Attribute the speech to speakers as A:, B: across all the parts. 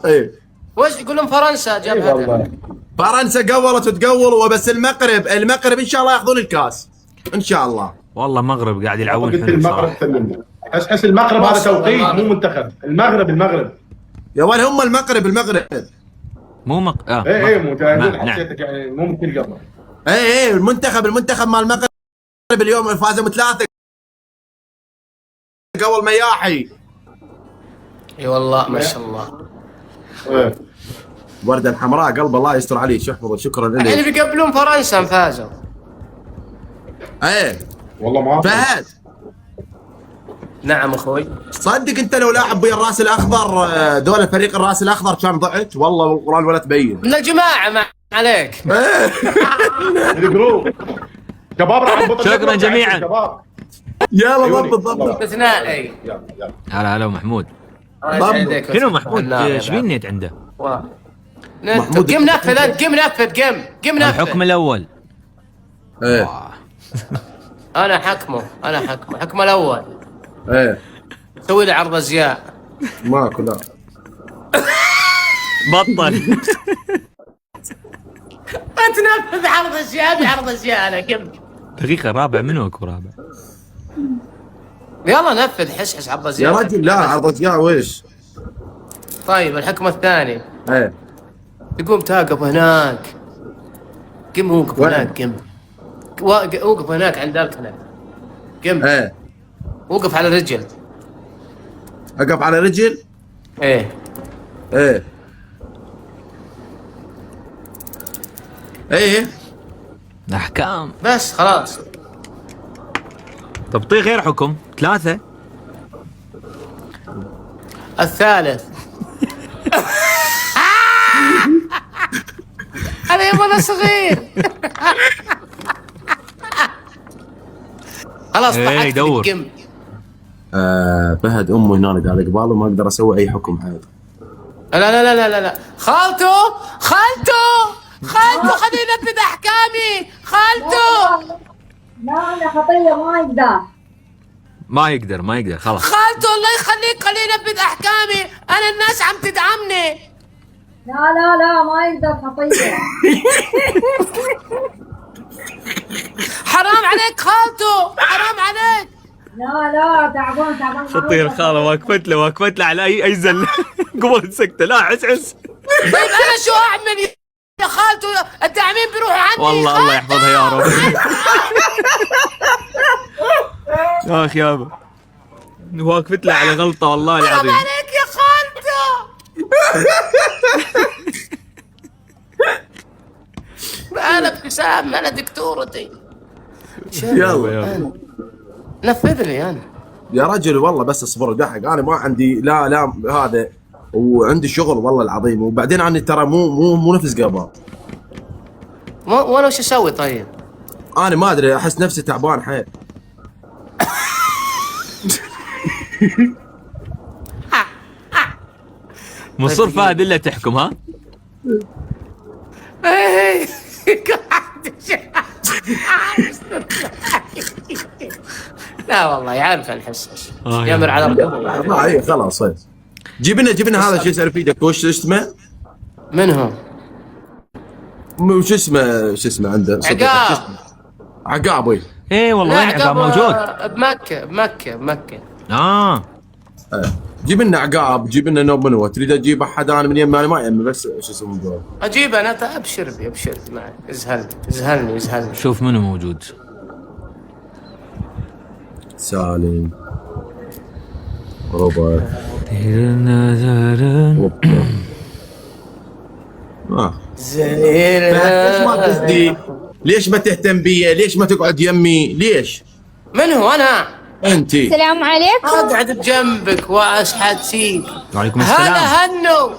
A: ايه
B: وش يقولون فرنسا جابها؟
C: والله
A: فرنسا قولت وتقول، وبس المغرب ان شاء الله ياخذون الكاس ان شاء الله.
D: والله المغرب قاعد يلعبون
C: قلت
D: حلو
C: المغرب
D: صراحه.
C: تسلمنا. حس المغرب هذا توقيت مو منتخب. المغرب
A: يا ولد هم المغرب
D: مو
C: ايه مجاهدين.
D: نعم.
C: حسيتك يعني مو مثل قبل.
A: ايه المنتخب مال المغرب اليوم فازوا 3 قبل مياحي.
B: اي والله ما شاء الله.
C: ايه
A: وردة الحمراء قلب الله يستر عليه، شكرا
B: الحين
A: لك.
B: بيقبلون فرنسا فازوا.
A: ايه
C: والله ما
A: فهد
B: نعم اخوي.
A: صدق انت لو لاعب ويا الراس الاخضر دول الفريق الراس الاخضر كان ضعت والله والقران ولا تبين.
B: من الجماعه ما عليك.
C: الجروب شباب راح نبطل.
D: شكراً جميعاً.
C: شباب
A: يلا ضبط.
B: استثنائي.
C: يلا
D: هلا محمود.
B: الله يسعدك.
D: شنو محمود ايش بين النت عنده؟
A: محمود
B: قم نفذ انت، قم نفذ.
D: الحكم الاول.
A: ايه
B: انا حكمه حكمه الاول.
A: ايه
B: سوي لي عرض ازياء.
A: ماكو لا
D: بطل.
B: تنفذ عرض ازياء بعرض ازياء. انا قم
D: دقيقة رابع منو اكو رابع؟
B: يلا نفذ. حس عرض
A: يا
B: ازياء
A: رجل لا عرض اشياء ويش.
B: طيب الحكم الثاني
A: ايه
B: تقوم تقف هناك. قم وقف
A: وين؟
B: هناك. قم وقف هناك عند الكنة. قم
A: ايه
B: وقف على رجل.
A: اقف على رجل.
B: ايه
A: ايه
D: احكام.
B: بس خلاص.
D: طب طيب غير حكم 3.
B: الثالث انا يبغى صغير. خلاص
D: إيه،
B: ضحكت.
D: يدور.
B: قم.
A: فهد امه هنا قاعد قباله وما اقدر اسوي اي حكم عادي.
B: لا خالته خليني انفذ احكامي. خالته
E: لا خطية
D: ما يقدر خلاص.
B: خالته الله يخليك خليني انفذ احكامي. انا الناس عم تدعمني.
E: لا ما يقدر خطية.
B: حرام عليك خالته، حرام عليك.
E: لا تعبان
D: خطير خاله واقفت له على اي زله. قبل سكته لا عس.
B: طيب انا شو اعمل يا خالته؟ الداعمين بيروحوا عني.
D: والله الله يحفظها يا رب. اخ يابا واقفت له على غلطه والله
B: حرام
D: العظيم.
B: عليك يا خالته. انا ابتسام، انا دكتورتي.
A: يلا
B: نفذ لي انا
A: يا رجل والله بس اصبر دحق. انا ما عندي لا هذا، وعندي شغل والله العظيم. وبعدين انا ترى مو نفس قبل.
B: وانا وش اسوي طيب؟
A: انا ما ادري احس نفسي تعبان حيل.
D: مصر فهد الا تحكم ها؟
B: لا والله يعرف الحس. يمر على ركبه.
A: ما هي خلاص. جيب لنا هذا شو يسأل في ايدك وش اسمه؟
B: من هو؟
A: شو اسمه عنده؟
B: عقاب.
A: عقاب.
D: ايه والله وين عقاب موجود؟
B: بمكة.
A: جيب لنا عقاب، جيب لنا نوب منو تريد اجيب احد. انا من يمي انا ما يمي بس شو اسمه دول.
B: اجيب انا. ابشر بي معي. ازهلني.
D: شوف منو موجود.
A: سالم روبرت.
B: زين.
A: ليش ما تسدي؟ ليش ما تهتم بي؟ ليش ما تقعد يمي؟ ليش؟
B: من هو انا؟
A: انت.
E: السلام عليكم.
B: اقعد بجنبك واشحد فيك.
D: وعليكم السلام.
B: هلا هنو.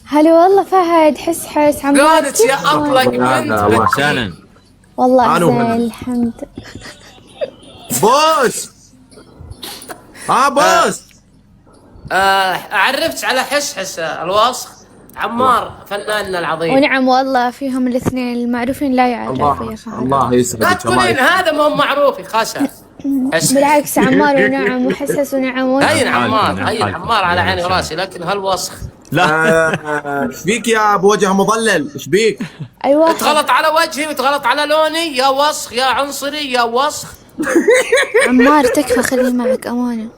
E: هلا والله فهد. حس عمار.
B: قالت يا اطلق بنت.
D: وسهلا.
E: والله
A: أنا
E: زين
A: وهلا.
E: الحمد.
A: بوس بوس.
B: عرفتش على حس الوصخ. عمار فناننا العظيم.
E: ونعم والله فيهم الاثنين المعروفين لا يعرفوا يا فهد.
A: الله
B: لا
A: يسعدك.
B: تقولين هذا ما هو معروف خسر.
E: بالعكس عمار ونعم وحسس ونعم
B: هين
D: عمار
B: عمار على عيني وراسي، لكن هالوسخ
D: لا
A: ايش فيك يا ابو وجه مضلل؟ ايش بيك؟
E: ايوه
B: تغلط على وجهي وتغلط على لوني يا وسخ يا عنصري يا وسخ.
E: عمار تكفى، خليه معك امانه.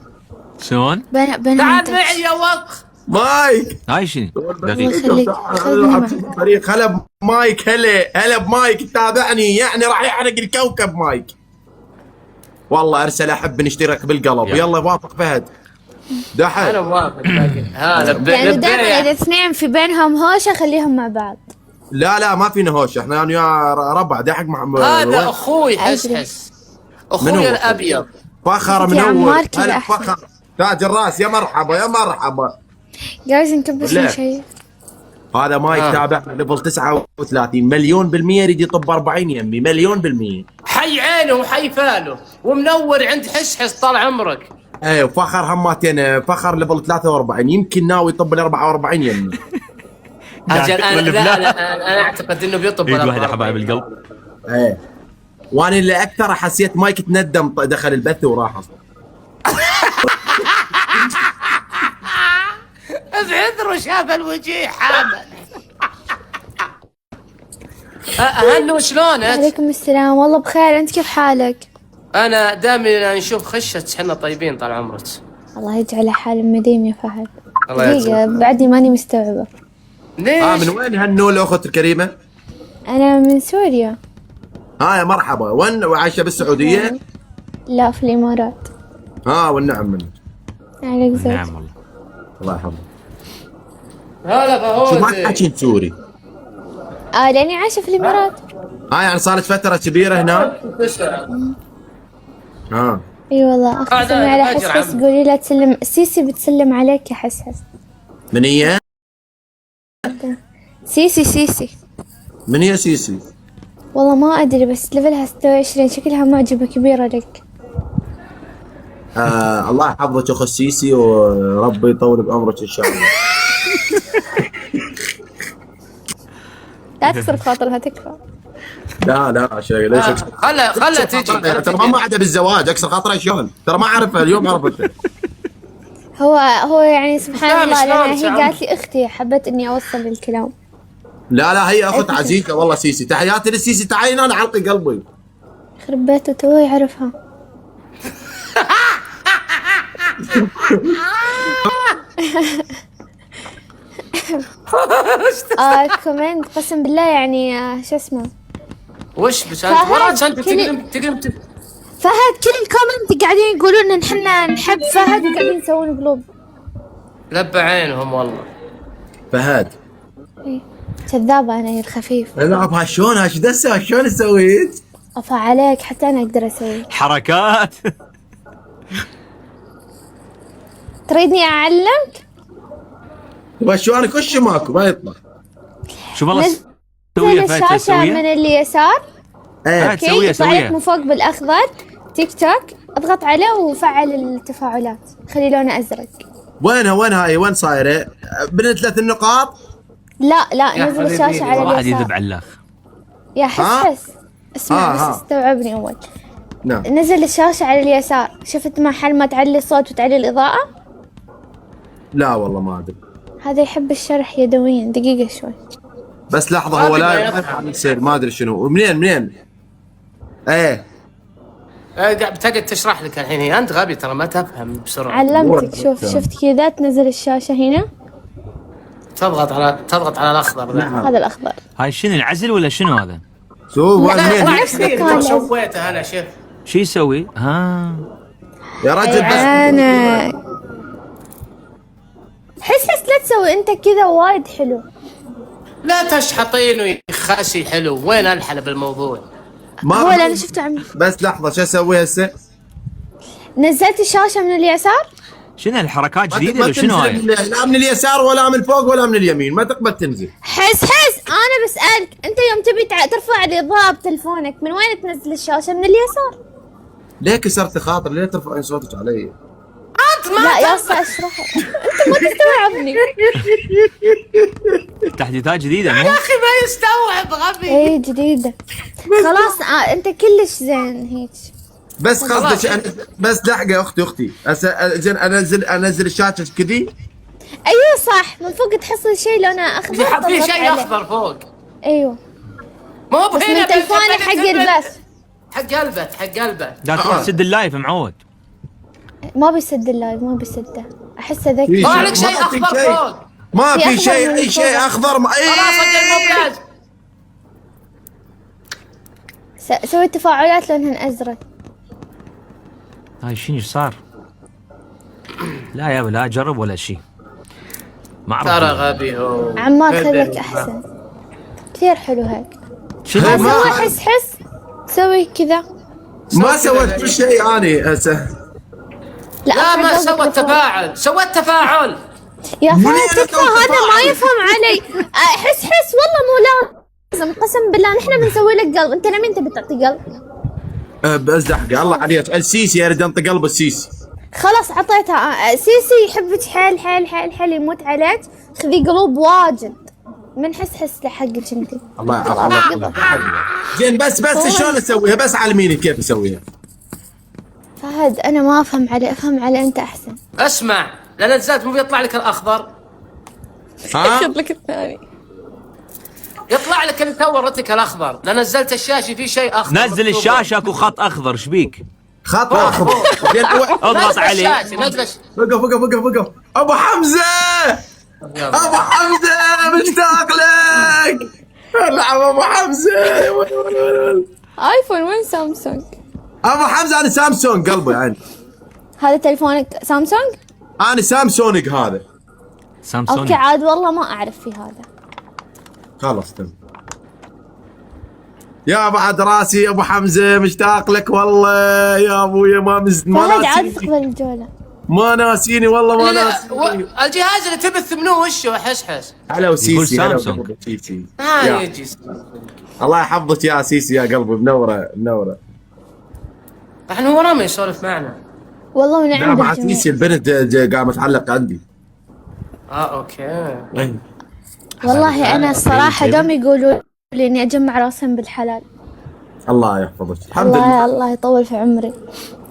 D: شلون؟
E: بينهم
B: تعال
E: تكفى.
B: معي يا وخ.
A: مايك
D: هاي شنو؟
E: الله
D: دقيقة
E: يخليك، خليني معك.
A: فريق هلا بمايك، هلا بمايك تتابعني يعني راح يحرق الكوكب مايك. والله ارسل احب نشترك بالقلب. يلا وافق فهد.
B: انا
A: دحل
B: موافق. ها
E: يعني دائما
B: لبيع.
E: اذا اثنين في بينهم هوشه خليهم مع بعض.
A: لا ما في نهوش، احنا يا ربع دحق مع
B: هذا اخوي حسحس،
A: منو؟
B: اخوي الابيض.
A: فخر
E: يا عمار
A: منور.
E: كذا
A: هلا
E: أحسن.
A: فخر تاج الراس. يا مرحبا يا مرحبا.
E: جايز نكبس
A: لا.
E: شيء.
A: هذا مايك تابع ليفل 39 مليون بالمية يريد يطب 40 يمي، مليون بالمية.
B: حي عينه وحي فاله ومنور عند حسحس طال عمرك.
A: ايه وفخر هماتين، فخر ليفل 43 يمكن ناوي يطب ال 44 يمي.
B: اجل انا
D: تقلب
B: لا
D: لا.
B: انا اعتقد انه بيطب
D: ايد
B: ولا
D: واحدة
B: 44.
D: حبايب القلب.
A: ايه وانا اللي اكثر حسيت مايك تندم دخل البث وراح اصلا.
B: بعذره شاف الوجيه حامل. هلو شلونك؟
E: عليكم السلام، والله بخير، انت كيف حالك؟
B: انا دائما نشوف خشة حنا طيبين طال عمرك.
E: الله يجعل حال مديم يا فهد.
B: الله
E: دقيقة
B: يجزاك.
E: بعدي ماني مستوعبة.
B: ليش؟
A: من وين هالنول اخت الكريمه؟
E: انا من سوريا.
A: يا مرحبا. وين وعايشه بالسعوديه؟
E: لا، في الامارات.
A: والنعم منك.
E: عليك زوج.
D: نعم والله.
A: الله يحفظك.
B: هلا
A: شو ما
B: فهود.
A: تحكين سوري؟
E: لاني عايشة في الامارات.
A: يعني صارت فتره كبيره هناك؟
E: اي والله، اختي
B: قاعدة
E: تسلمي على
B: أجر
E: حسحس،
B: عمي.
E: قولي له تسلم، سيسي بتسلم عليك يا حسحس.
A: من هي؟
E: سيسي
A: من هي سيسي؟
E: والله ما ادري، بس ليفلها 26، شكلها معجبة كبيرة لك.
A: الله يحفظك اخو السيسي وربي يطول بعمرك ان شاء الله.
E: لا تكسر خاطرها، تكفى.
A: لا شيء ليش أكسر؟
B: خلا تجي.
A: ترى ما عدا بالزواج اكسر خاطرها شلون؟ ترى ما اعرفها اليوم عرفتها.
E: هو يعني سبحان
B: فاهم
E: الله،
B: شلون
E: لان هي
B: تعمل.
E: قالت لي اختي، حبيت اني اوصل الكلام.
A: لا هي اخت عزيزه والله سيسي. تحياتي للسيسي. تعالي انا علقي قلبي.
E: يخرب بيته تو يعرفها. كومنت قسم بالله يعني شو اسمه
B: وش بس
E: فهد،
B: انت وراك انت
E: كلي-
B: تقدم
E: فهد. كل الكومنت قاعدين يقولون ان احنا نحب فهد وقاعدين يسوون قلوب.
B: لب عينهم والله.
A: فهد
E: إيه. كذابة انا يا الخفيف.
A: لا شلون ايش دسه شلون سويت؟
E: افا عليك، حتى انا اقدر اسوي.
D: حركات.
E: تريدني اعلمك؟
A: بس شو انا كل ماكو ما يطلع.
D: شوف والله
E: نزل
D: سوية فهد
E: الشاشة
D: تسويها.
E: من اليسار.
A: ايه
D: فهد سوية
E: يطلع لك
D: سوية.
E: من فوق بالاخضر تيك توك، اضغط عليه وفعل التفاعلات، خلي لونه ازرق.
A: وين هاي وين صايره؟ بين 3 النقاط.
E: لا
B: يا
E: نزل
B: حبيبي،
E: الشاشة على
D: واحد
E: اليسار.
D: يذب علاخ.
E: يا حس اسمع
A: ها.
E: بس استوعبني اول.
A: نعم.
E: نزل الشاشة على اليسار، شفت محل ما تعلي الصوت وتعلي الإضاءة؟
A: لا والله ما ادري.
E: هذا يحب الشرح يدويا. دقيقة شوي.
A: بس لحظه هو
B: ما
A: لا
B: يفهم.
A: يصير ما ادري شنو. منين؟ ايه
B: بتقعد تشرح لك الحين. هي انت غبي ترى ما تفهم بسرعه.
E: علمتك. شوف شفت كذا، تنزل الشاشة هنا.
B: تضغط على الاخضر ذا.
E: هذا الأخضر.
D: هاي شنو العزل ولا شنو هذا؟
A: شوف وين منين؟
E: نفس المكان.
B: سويته انا شوف.
D: شو يسوي؟ ها
A: يا رجل بس
E: أنا حس لا تسوي أنت كذا، وايد حلو.
B: لا تشحطين ويخاسي حلو. وين الحل بالموضوع؟
E: هو اللي أنا شفته عم
A: بس لحظه شو اسوي هسه؟
E: نزلت الشاشة من اليسار.
D: شنو الحركات
A: ما
D: جديدة
A: تقبل
D: ولا شنو هاي؟
A: تنزل لا من اليسار ولا من الفوق ولا من اليمين. ما تقبل تنزل.
E: حس أنا بسألك أنت يوم تبي ترفع الإضاءة بتلفونك، من وين تنزل الشاشة؟ من اليسار.
A: ليه كسرت خاطر؟ ليه ترفعين صوتك علي؟
E: لا يا أسطى أشرح. أنت ما تستوعبني.
D: تحديثات جديدة مو؟
B: يا اخي ما يستوعب غبي.
E: ايه جديدة. خلاص انت كلش زين هيك.
A: بس قصدك بس لحقه اختي زين انزل الشاشه كذي.
E: ايوه صح، من فوق تحصل شيء لونه اخضر
B: في
E: تضغط
B: شيء
E: عليه.
B: اخضر فوق.
E: ايوه
B: مو
E: بس
B: بهنا
E: من تلفوني حق البث.
B: حق قلبه.
D: لا تروح تسد اللايف معود.
E: ما بيسد اللايف، ما بيسده، احسه ذكي.
B: ما عليك شيء
A: ما في
B: اخضر
A: شيء.
B: فوق.
A: ما
E: في
A: في
E: أخضر
A: شيء،
E: من
A: اي شيء
E: فوق.
A: اخضر ما
B: خلاص اجل مو بلاد.
E: سوي تفاعلات لونها ازرق.
D: هاي شنو ايش صار؟ لا يا لا اجرب ولا شيء. ما اعرف.
B: ترى غبي هو.
E: عمار خليك احسن، كثير حلو هيك.
D: شنو؟
A: ما-
E: سوي حس سوي كذا.
A: ما سويت كل شيء اني هسه.
B: لا ما
E: أفرق
B: سوت
E: قلبك لفوق.
B: تفاعل، سويت تفاعل.
E: يا
A: منين
E: فهد
A: أنت
E: تكفى، هذا ما
A: تفاعل؟
E: يفهم علي. حس والله مو لازم، قسم بالله نحن بنسوي لك قلب، انت لمين تبي تعطي قلب؟
A: بزحق الله عليك. السيسي اريد انطي قلب السيسي.
E: خلاص عطيتها. سيسي يحبك حيل حيل حيل حيل، يموت عليك. خذي قلوب واجد من حس لحقك انت.
A: الله يعافيك. زين بس شلون اسويها؟ بس علميني كيف اسويها.
E: فهد انا ما افهم علي، افهم علي انت احسن.
B: اسمع، لا نزلت مو بيطلع لك الاخضر،
A: ها؟
E: خذ لك الثاني.
B: يطلع لك اللي تو وريتك الاخضر. لا نزلت الشاشه في شيء اخضر.
D: نزل
B: مكتوب.
D: الشاشه اكو خط اخضر ايش بيك؟
A: خط اخضر. زين
D: اضغط
B: نزل
D: عليه.
B: الشاشة، نزل
A: وقف ابو حمزه. ابو حمزه مشتاق لك. العب ابو حمزه.
E: ايفون وين سامسونج؟
A: ابو حمزه انا سامسونج قلبي عندي.
E: هذا تلفونك سامسونج؟
A: انا سامسونج هذا.
D: سامسونج.
E: اوكي عاد والله ما اعرف في هذا.
A: خلاص تم. يا بعد راسي ابو حمزه مشتاق لك والله يا ابويا. ما
E: فهد عاد
A: ناسيني.
E: تقبل الجولة.
A: ما ناسيني والله ما
B: لا،
A: ناسيني.
B: الجهاز اللي تبث منه وشه حس.
A: هلا وسيسي.
D: يقول
A: هلا
D: سامسونج.
A: وسيسي.
B: ما
A: يا.
B: يجي.
A: الله يحفظك يا سيسي يا قلبي. منوره.
B: احنا هو رامي يسولف معنا.
E: والله من
A: لا
E: عند
A: مع
E: الجميع.
A: سيسي البنت قاعد متعلق عندي.
B: اوكي.
E: والله انا الصراحة دوم يقولوا لي اني اجمع راسهم بالحلال.
A: الله يحفظك. الحمد لله.
E: الله يطول في عمري.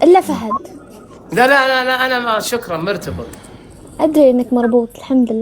E: الا فهد
B: لا انا ما شكرا مرتبط.
E: ادري انك مربوط الحمد لله.